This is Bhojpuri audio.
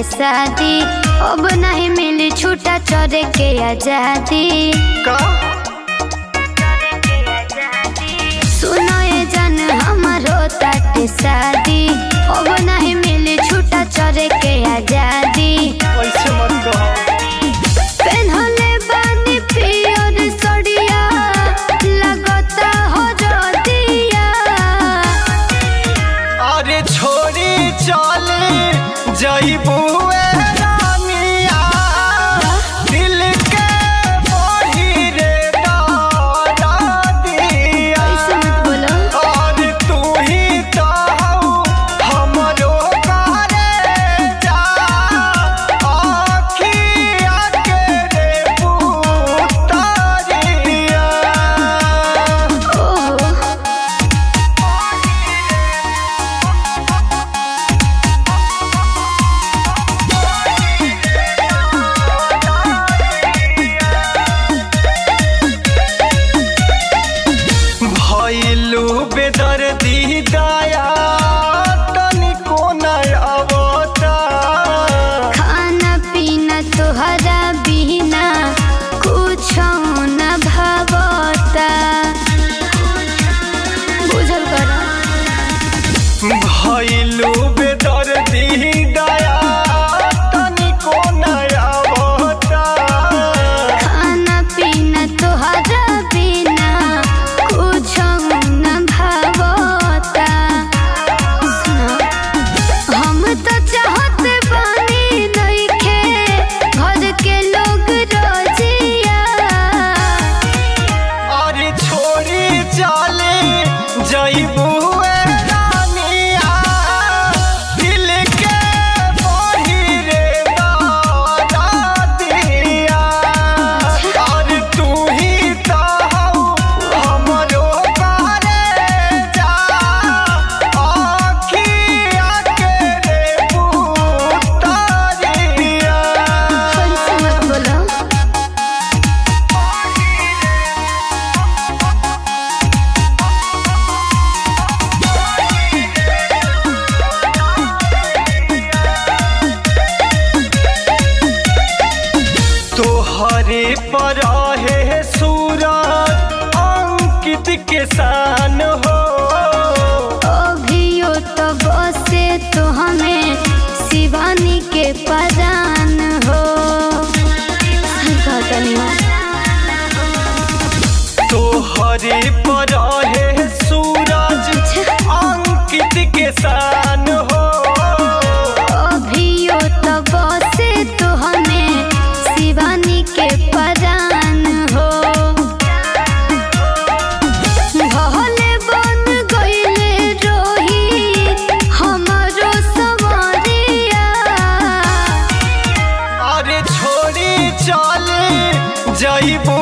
ताटे शादी, अब नहीं मिली छूटा चढ़े के आजादी। सुनो ये जान हमारो ताटे शादी, अब नहीं मिली छूटा चढ़े के आजादी। पहनले बानी पियर सड़िया, लगता हो रदिया। अरे छोड़ी चले जइबू बेदर्दी दया तनिको नहीं आवता। खाना पीना तोहरा बिना कुछ न भावता। बुझल कर भइलू बेदर्दी दया तनिको नहीं आवता। खाना पीना तोहरा बिना कुछ न भावता। हम तो चाहत बानी नइखे घर के लोग रोजिया। अरे छोड़ी चले जइबू तोहरे पर है सूरज अंकित के शान हो। अभियो तो बसे तो हमें शिवानी के परान हो। तोहरे पर है सूरज अंकित के शान हो। अभियो तो बसे तो हमें शिवानी के परान हो। भले बन गइले रोहित हमारो संवरिया। अरे छोड़ी चले जइबू